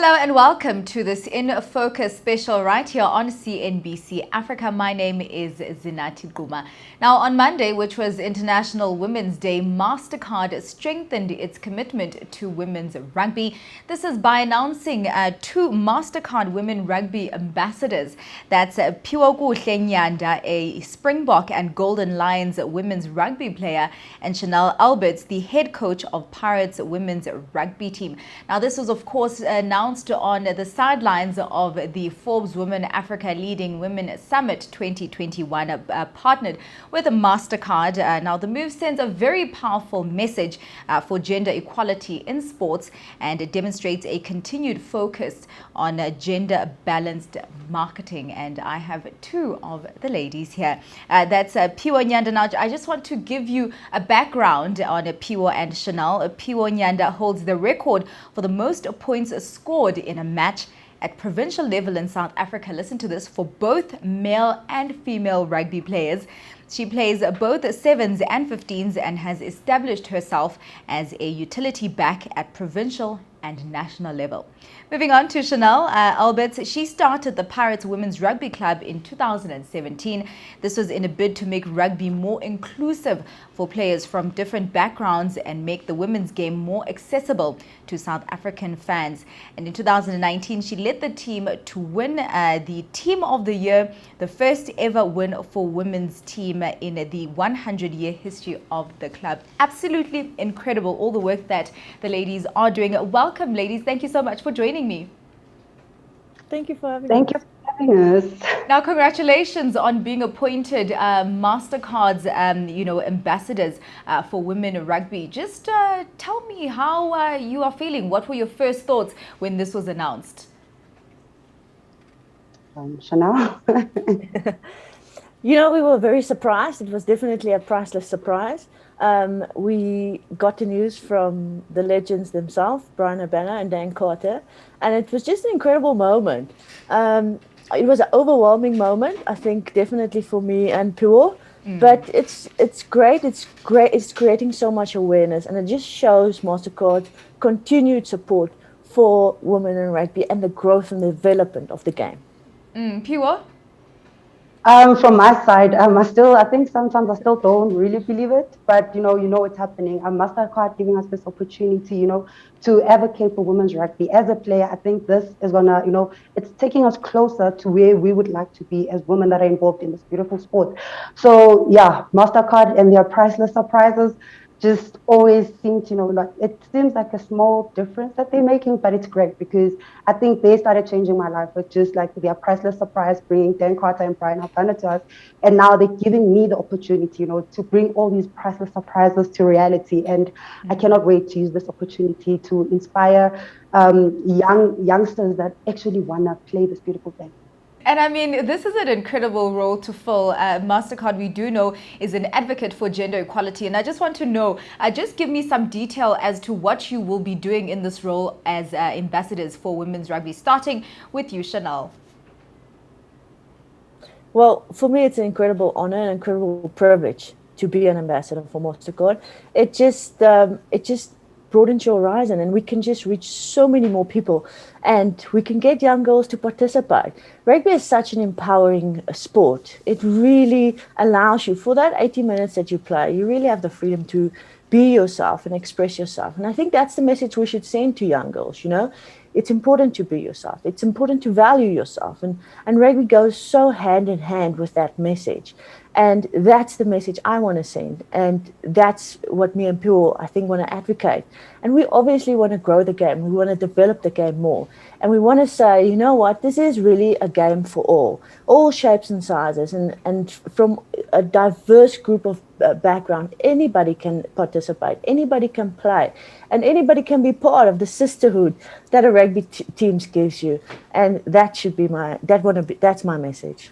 Hello and welcome to this In Focus special right here on CNBC Africa. My name is Zinathi Guma. Now on Monday, which was International Women's Day, Mastercard strengthened its commitment to women's rugby. This is by announcing two Mastercard women rugby ambassadors. That's Piwokuhle Nyanda, a Springbok and Golden Lions women's rugby player, and Chanel Alberts, the head coach of Pirates women's rugby team. Now this was of course announced on the sidelines of the Forbes Women Africa Leading Women Summit 2021, partnered with Mastercard. Now the move sends a very powerful message for gender equality in sports, and it demonstrates a continued focus on gender balanced marketing. And I have two of the ladies here. That's Piwokuhle Nyanda. Now I just want to give you a background on Piwo and Chanel. Piwokuhle Nyanda holds the record for the most points scored in a match at provincial level in South Africa. Listen to this, for both male and female rugby players. She plays both 7s and 15s and has established herself as a utility back at provincial and national level. Moving on to Chanel Alberts, she started the Pirates Women's Rugby Club in 2017. This was in a bid to make rugby more inclusive for players from different backgrounds and make the women's game more accessible to South African fans. And in 2019, she led the team to win the Team of the Year, the first ever win for women's team in the 100-year history of the club. Absolutely incredible, all the work that the ladies are doing. Welcome, ladies. Thank you so much for joining me. Thank you for having us. Thank you for having us. Now, congratulations on being appointed Mastercard's, ambassadors for women rugby. Just tell me how you are feeling. What were your first thoughts when this was announced? Chanel? We were very surprised. It was definitely a priceless surprise. We got the news from the legends themselves, Brian Abana and Dan Carter, and it was just an incredible moment. It was an overwhelming moment, I think, definitely for me and Piwo. But it's great. It's creating so much awareness, and it just shows Mastercard's continued support for women in rugby and the growth and development of the game. Piwo? From my side, I think sometimes I still don't really believe it, but you know it's happening. Mastercard giving us this opportunity, to advocate for women's rugby. As a player, I think this is gonna, it's taking us closer to where we would like to be as women that are involved in this beautiful sport. So yeah, Mastercard and their priceless surprises just always seem to, like, it seems like a small difference that they're making, but it's great because I think they started changing my life with just like their priceless surprise, bringing Dan Carter and Brian Abana to us. And now they're giving me the opportunity, to bring all these priceless surprises to reality. And I cannot wait to use this opportunity to inspire youngsters that actually want to play this beautiful game. And I mean, this is an incredible role to fill. Mastercard, we do know, is an advocate for gender equality. And I just want to know, just give me some detail as to what you will be doing in this role as ambassadors for women's rugby, starting with you, Chanel. Well, for me, it's an incredible honor and incredible privilege to be an ambassador for Mastercard. It just broadens your horizon, and we can just reach so many more people, and we can get young girls to participate. Rugby is such an empowering sport. It really allows you, for that 80 minutes that you play, you really have the freedom to be yourself and express yourself. And I think that's the message we should send to young girls. It's important to be yourself. It's important to value yourself. And rugby goes so hand in hand with that message. And that's the message I want to send. And that's what me and Piwo, I think, want to advocate. And we obviously want to grow the game. We want to develop the game more. And we want to say, you know what, this is really a game for all shapes and sizes. And from a diverse group of background, anybody can participate, anybody can play, and anybody can be part of the sisterhood that a rugby team gives you. And that should be that's my message.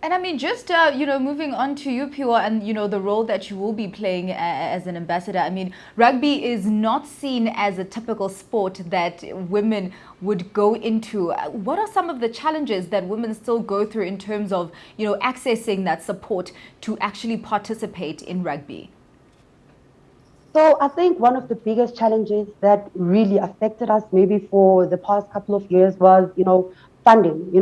And I mean, just, moving on to you, Piwo, and, the role that you will be playing as an ambassador. I mean, rugby is not seen as a typical sport that women would go into. What are some of the challenges that women still go through in terms of, accessing that support to actually participate in rugby? So I think one of the biggest challenges that really affected us maybe for the past couple of years was, funding.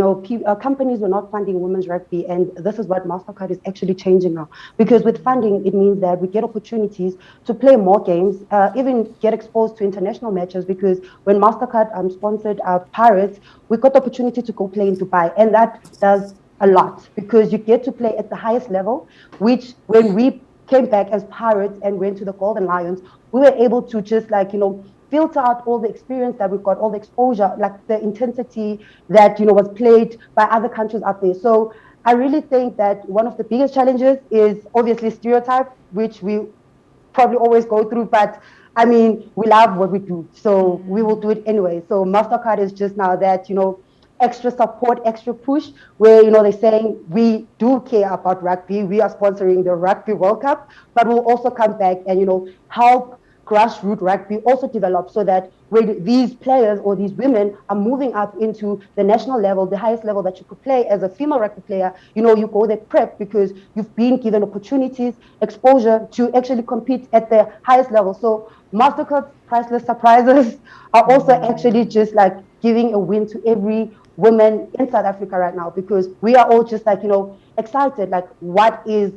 Companies were not funding women's rugby, and this is what Mastercard is actually changing now. Because with funding, it means that we get opportunities to play more games, even get exposed to international matches. Because when Mastercard sponsored Pirates, we got the opportunity to go play in Dubai, and that does a lot because you get to play at the highest level, which when we came back as Pirates and went to the Golden Lions, we were able to just filter out all the experience that we've got, all the exposure, like the intensity that, was played by other countries out there. So I really think that one of the biggest challenges is obviously stereotype, which we probably always go through, but I mean, we love what we do, so we will do it anyway. So Mastercard is just now that, extra support, extra push, where, they're saying we do care about rugby. We are sponsoring the Rugby World Cup, but we'll also come back and, help grassroots rugby also develop so that when these players or these women are moving up into the national level, the highest level that you could play as a female rugby player, you go there prep because you've been given opportunities, exposure to actually compete at the highest level. So Mastercard's priceless surprises are also actually just like giving a win to every woman in South Africa right now, because we are all just excited, like what is,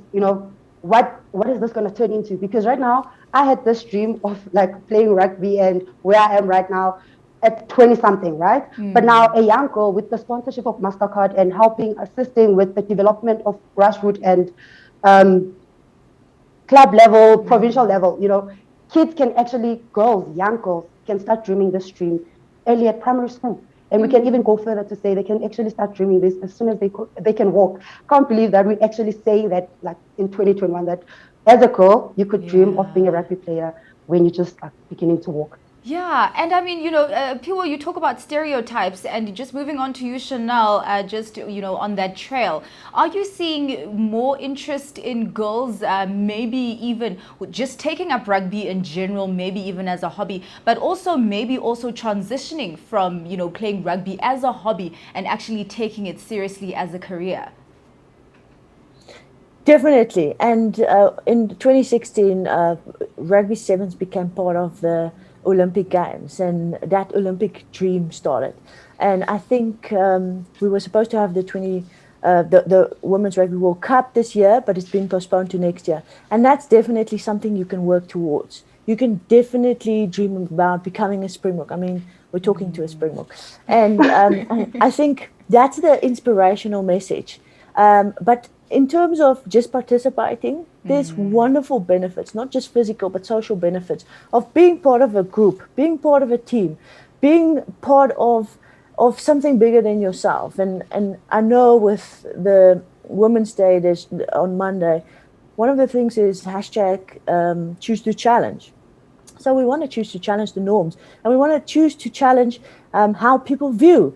what is this going to turn into? Because right now I had this dream of like playing rugby and where I am right now at 20 something, right? But now a young girl with the sponsorship of Mastercard and assisting with the development of grassroots and club level, provincial level, kids can actually, young girls can start dreaming this dream early at primary school. And we can even go further to say they can actually start dreaming this as soon as they can walk. Can't believe that we actually say that like in 2021 that as a girl you could dream of being a rugby player when you just are beginning to walk. Yeah, and I mean, Piwo, you talk about stereotypes, and just moving on to you, Chanel, just, on that trail. Are you seeing more interest in girls, maybe even just taking up rugby in general, maybe even as a hobby, but also maybe also transitioning from, playing rugby as a hobby and actually taking it seriously as a career? Definitely. And in 2016, Rugby Sevens became part of the Olympic Games, and that Olympic dream started. And I think we were supposed to have the Women's Rugby World Cup this year, but it's been postponed to next year. And that's definitely something you can work towards. You can definitely dream about becoming a Springbok. I mean, we're talking to a Springbok. And I think that's the inspirational message. But in terms of just participating, there's wonderful benefits, not just physical, but social benefits of being part of a group, being part of a team, being part of something bigger than yourself. And I know with the Women's Day on Monday, one of the things is hashtag choose to challenge. So we want to choose to challenge the norms, and we want to choose to challenge how people view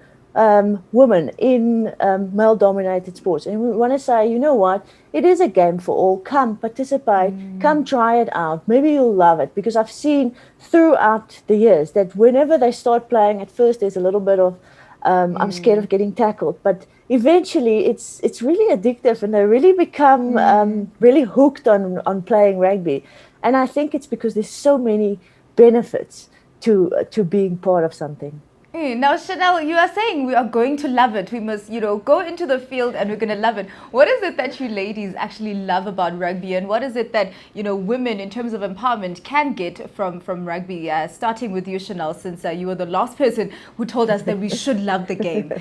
women in male-dominated sports. And we want to say, you know what, it is a game for all. Come participate, come try it out. Maybe you'll love it, because I've seen throughout the years that whenever they start playing, at first there's a little bit of I'm scared of getting tackled, but eventually it's really addictive, and they really become really hooked on playing rugby. And I think it's because there's so many benefits to being part of something. Now, Chanel, you are saying we are going to love it. We must, go into the field and we're going to love it. What is it that you ladies actually love about rugby? And what is it that, women in terms of empowerment can get from rugby? Starting with you, Chanel, since you were the last person who told us that we should love the game.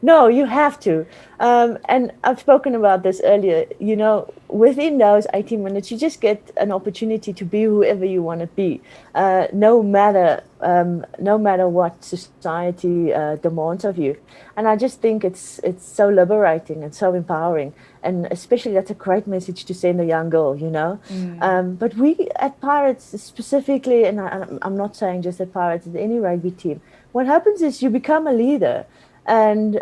No, you have to. And I've spoken about this earlier. Within those 18 minutes, you just get an opportunity to be whoever you want to be, no matter what society demands of you. And I just think it's so liberating and so empowering, and especially that's a great message to send a young girl, But we at Pirates specifically, and I'm not saying just at Pirates, at any rugby team, what happens is you become a leader. and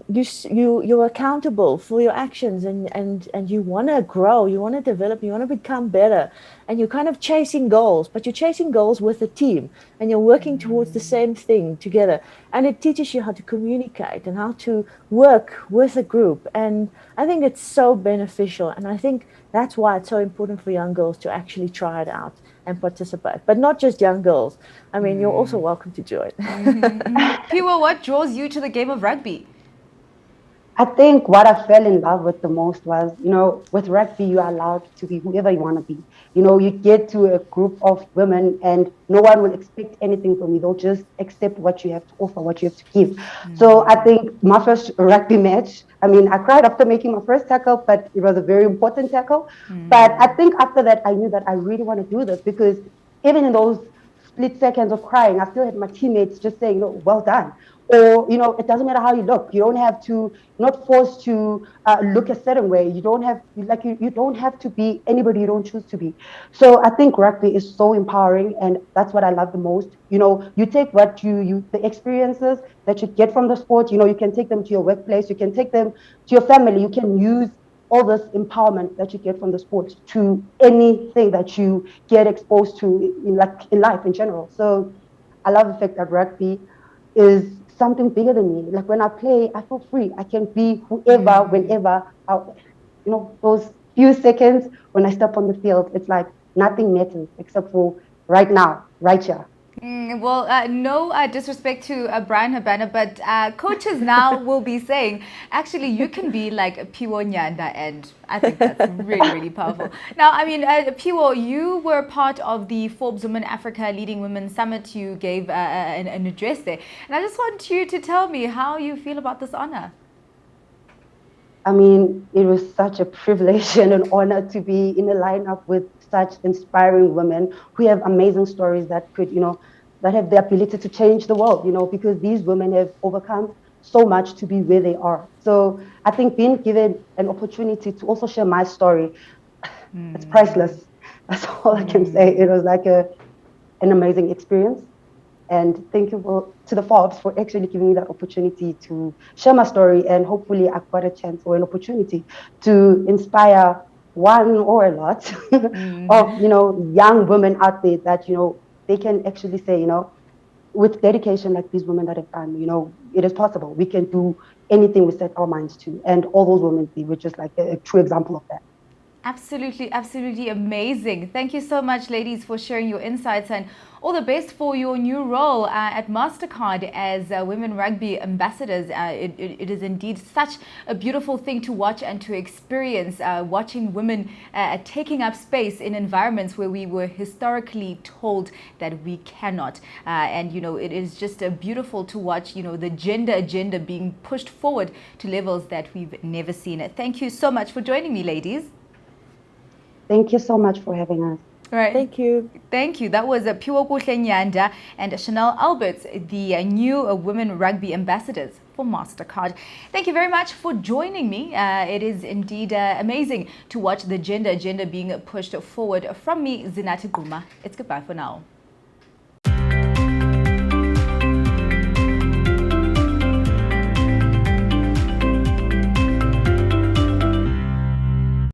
you're accountable for your actions, and you want to grow, you want to develop, you want to become better, and you're kind of chasing goals, but you're chasing goals with a team, and you're working towards the same thing together, and it teaches you how to communicate and how to work with a group. And I think it's so beneficial, and I think that's why it's so important for young girls to actually try it out and participate. But not just young girls. I mean, you're also welcome to join. Piwo, what draws you to the game of rugby? I think what I fell in love with the most was, with rugby, you are allowed to be whoever you want to be. You get to a group of women and no one will expect anything from you. They'll just accept what you have to offer, what you have to give. So I think my first rugby match, I mean, I cried after making my first tackle, but it was a very important tackle. But I think after that, I knew that I really want to do this, because even in those split seconds of crying, I still had my teammates just saying, well done. Or, it doesn't matter how you look. You don't have to, not forced to look a certain way. You don't have, you don't have to be anybody you don't choose to be. So I think rugby is so empowering, and that's what I love the most. You take what the experiences that you get from the sport, you can take them to your workplace, you can take them to your family, you can use all this empowerment that you get from the sport to anything that you get exposed to in life in general. So I love the fact that rugby is something bigger than me. Like when I play, I feel free. I can be whoever, whenever. Those few seconds when I step on the field, it's like nothing matters except for right now, right here. Well, no disrespect to Brian Habana, but coaches now will be saying, actually, you can be like Piwokuhle Nyanda, and I think that's really, really powerful. Now, I mean, Piwo, you were part of the Forbes Women Africa Leading Women Summit. You gave an address there, and I just want you to tell me how you feel about this honor. I mean, it was such a privilege and an honor to be in a lineup with such inspiring women who have amazing stories that could, that have the ability to change the world, because these women have overcome so much to be where they are. So I think being given an opportunity to also share my story, it's priceless. That's all I can say. It was like an amazing experience. And thank you to the FORBES for actually giving me that opportunity to share my story. And hopefully I've got a chance or an opportunity to inspire one or a lot of, young women out there that, they can actually say, with dedication like these women that have done, it is possible. We can do anything we set our minds to. And all those women, they were just like a true example of that. Absolutely, absolutely amazing. Thank you so much, ladies, for sharing your insights, and all the best for your new role at Mastercard as Women Rugby Ambassadors. It is indeed such a beautiful thing to watch and to experience, watching women taking up space in environments where we were historically told that we cannot. And, it is just beautiful to watch, the gender agenda being pushed forward to levels that we've never seen. Thank you so much for joining me, ladies. Thank you so much for having us. All right. Thank you. Thank you. That was Piwokuhle Nyanda and Chanel Alberts, the new Women Rugby Ambassadors for Mastercard. Thank you very much for joining me. It is indeed amazing to watch the gender agenda being pushed forward. From me, Zinathi Guma. It's goodbye for now.